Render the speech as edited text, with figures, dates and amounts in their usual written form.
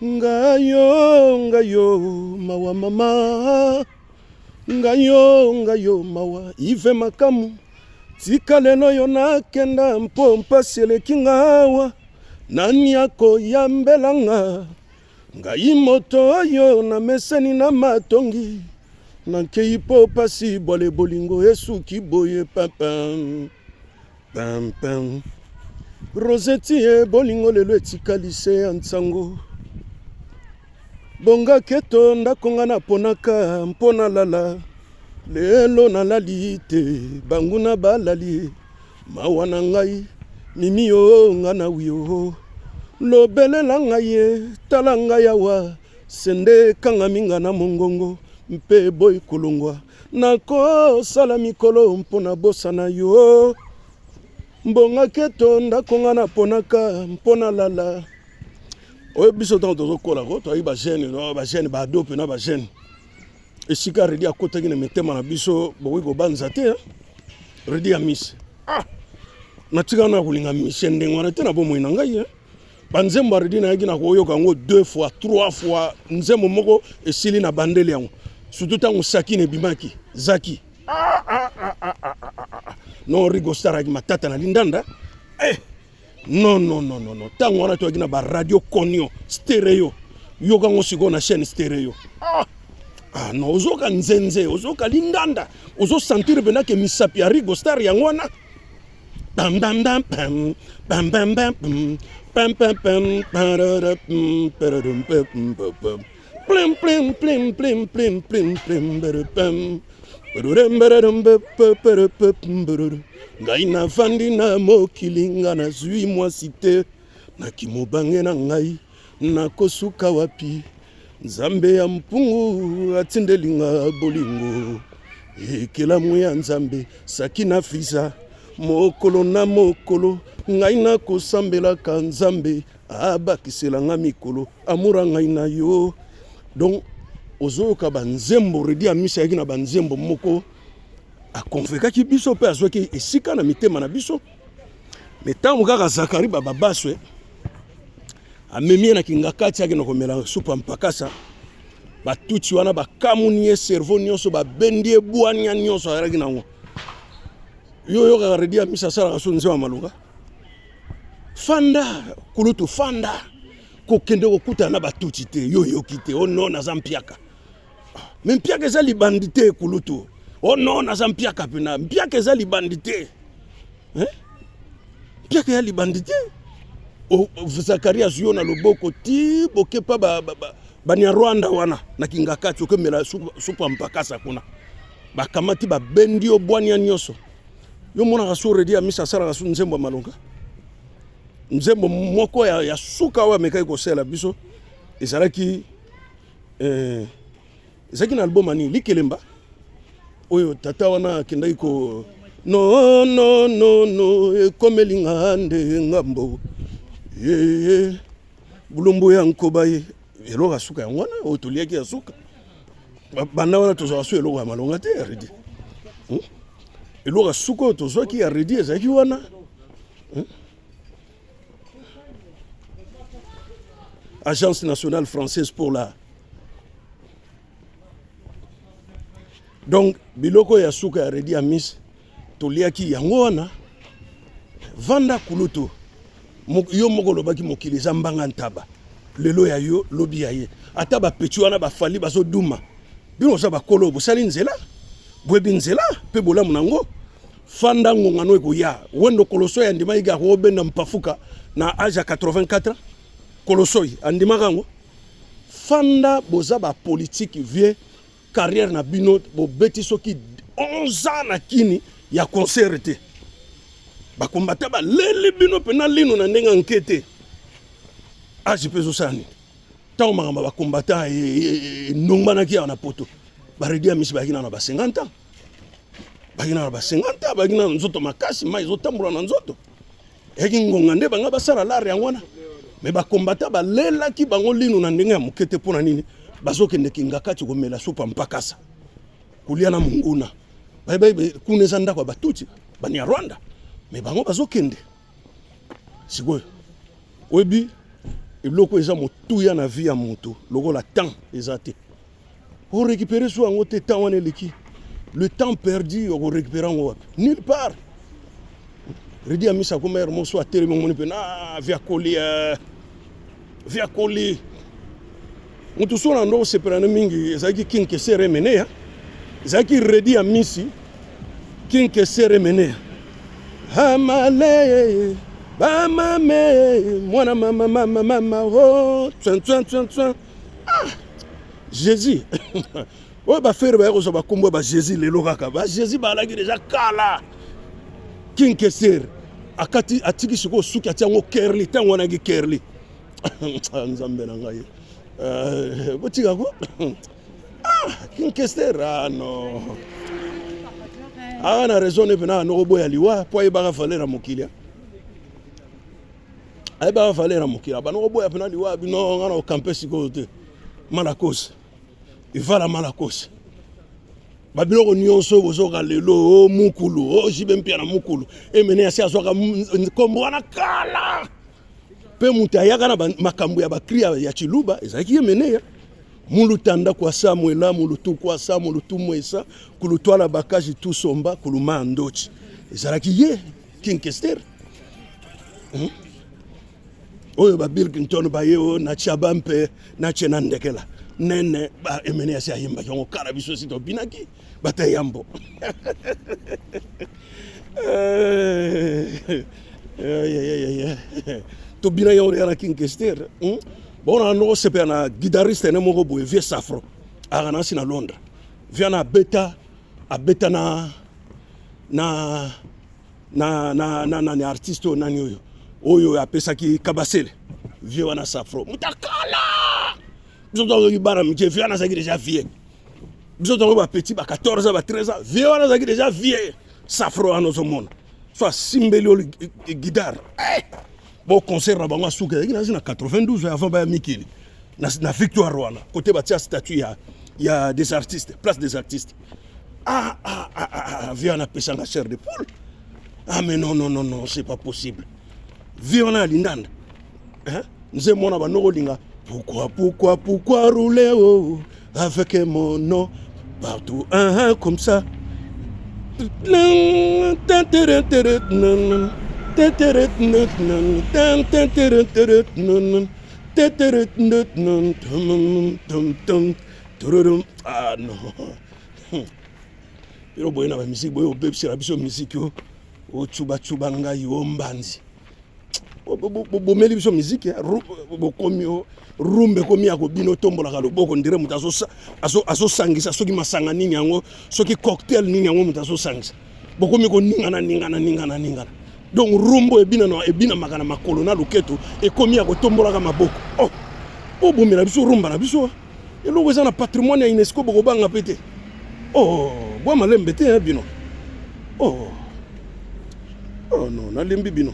Ngayo mawa mama. Ngayo mawa ive makamu. Tika lelo yona kenda mpo mpasi eleki ngawa. Nani yako yambelanga. Ngai moto oyo na meseni na matongi. Nankei po pasi bole bolingo esuki boye pam pam pam. Roseti e bolingo lelo etikalise ya nsango. Bonga keto ndakonga na ponaka mpona lala. Lelo na lali te banguna balali. Mawa na ngai mimi yo nga na wiyo. Lobelela ngai tala ngai awa. Sende kanga minga na mongongo. Mpe boy kulungwa. Nako sala mikolo mpona bosa na yo. Mbonga keto ndakonga na ponaka mpona lala. Oye biso tango tozo kola ko to ayi ba jeune no ba jeune ba dope na ba jeune. Esika redi akota kine metema na biso bowi ko banza te. Redi ya miss. Na tika na kulinga mishende ngwana te na bomo ina ngai. Banzembo redi na yaki na koyoka ngo 2 fois 3 fois nzembo moko esili na bandeli yango. Surtout tango saki ne bimaki zaki. Non rigo stara ki matata na lindanda. Non. Tango wana to na ba radio konyo stereo. Yoga ngo siko na chaîne stereo. Non ozoka nzenze, ozoka lindanda. Ozo sentir bena ke misapi rigo star yango wana. Bam bam bam bam bam bam bam pam pam pam pararam pararam pam pam plim plim plim plim plim plim plim pam ngai na fandi na mokilinga na zui mwasite na kimobange na ngai na kosuka wapi nzambe ya mpungu atindelinga bolingo ekelamu ya nzambe saki na fisa mokolo na mokolo ngai na kosambela ka nzambe abakisela nga mikolo amura ngai na yo donc ozoyoka banzembo redi ya misa yaki na banzembo moko akonvekaki biso pe azwaki esika na mitema na biso metango kaka Zakari babaswe amemie na kingakati yaki na komela supa mpakasa batuti wana bakamuni ye cerveau nyonso babendi ebwanya nyonso ayaki nango yo kaka redi ya misa sala kaso nzema malunga fanda kulutu fanda kokende kokutana na batuti te yo yoki te ono na zampiaka mais mpiaka eza libandite kulutu ono na zampiaka pena mpiaka eza libandite mpiaka ya libandite o Zakaria zuyo na loboko ti bokepa banya Rwanda wana na kingakati okemela supa mpakasa kuna bakamati babendi obwanya nyonso yo mona kasore dia misa sala kasu nzembo malonga nzembo moko ya suka wa mekai ko sela biso ezalaki ezaki na album ani likelemba oyo tata wana kendai ko no komelinga ande ngambo bulumbu ya nkoba ye eloka suka yango wana otuliaki ya suka banda wana tozo asu eloka malonga te ya redi eloka suka tozo ki ya redi ezaki wana Agence nationale française pour la. Donc, biloko ya suka ya redi ya miss, toliaki yango wana, vanda kuluto, yo moko lobaki mokili zambanga ntaba, lelo ya yo, lobi ya ye, ataba pechu wana bafali baso duma, bino sa bakolo, bosali nzela, bwebi nzela, pe bola munango, fanda ngongano eko ya, wendo koloso ya ndima iga robenda mpafuka, na aja 84 kolosoi andima kango fanda boza ba politique vie carrière na bino bo beti soki 11 ans na kini ya concert ba kombata ba leli bino pena lino na ndenga nkete aji peso sani taw mangamba ba kombata nongba na kia na poto ba redia misi ba kina na ba 50 ans ba kina na ba 50 ans ba kina nzoto makasi mai zotambula na nzoto eki ngonga nde banga basala lare yangwana mais ba kombata ba lela ki bango lino na ndenga mukete pona nini bazokende kingakati komela supa mpakasa kulia na munguna bye kuneza ndako batuti bani ya Rwanda mais bango bazokende sikoyo obi eloko eza motuya na vie ya moto lokola temps eza te o récupérer so yango te temps wana eleki le temps perdu o récupérer yango wapi nulle part Redi Amis akoma yer moso atelemi ngoni pe na via koli mutu so na ndo sepelana mingi ezaki kinkesere mene ya ezaki Redi Amis kinkesere mene ya Hamale Bamame mwana mama oh tsan Jésus o ba faire ba ko ba kombo ba Jésus lelo kaka ba Jésus ba laki déjà kala Kinkeser akati atiki siko suki atiango kerli tango na kerli nzambe na ngai botika ko Kinkeser no ana raison pena no boya liwa po ibaka valera mokilia ay ba valera mokilia ba no boya pena liwa bino ngana o campus ko te malakos ivala malakos babiloko nyonso bozoka lelo mukulu jibe mpia na mukulu emene ya siazoka kombo wana kala pe mutu ayaka na makambo ya bakria ya chiluba ezaki emene ya mulutanda kwa Samuela mulutu kwa Samuel tumwesa kulutwala bakaji tusomba kuluma ndochi ezalaki ye Kinkester oyo ba Bill Clinton ba yeo na chabampe na chena ndekela nene ba emene ya yimba yongo kala biso sito binaki batayambo to bina yongo ya Kinkester bon no sepe na guitariste ne moko boye vie Safro agana si na Londres via na beta na artiste nani oyo apesaki Kabasele vie wana Safro mutakala biso to bara mike vie wana zaki déjà vie biso to ba petit ba 14 ans ba 13 ans vie wana zaki déjà vie Safro anozo mona soit simbeli guitare bon concert na bango suka na 92 avant ba mikili na Victoire wana côté ba tia statue ya des artistes place des artistes vie wana pesanga chair de poule mais non c'est pas possible vie wana lindanda nze mona ba no linga pourquoi rouler avec mon nom partout comme ça ah non pero boyena ba musique boyo bebsira biso musique o chuba ngai o mbanzi bomeli biso musique bokomi rumbe komi ya kobino tombola ka loboko ndire muta aso sangisa soki masanga nini yango soki cocktail nini yango muta aso sangisa bokomi ko ningana donc rumbo ebina makana makolo na loketo ekomi ya kotombola ka maboko bomela biso rumba na biso eloko eza na patrimoine ya UNESCO bokobanga pete bwa malembe te bino non nalembi bino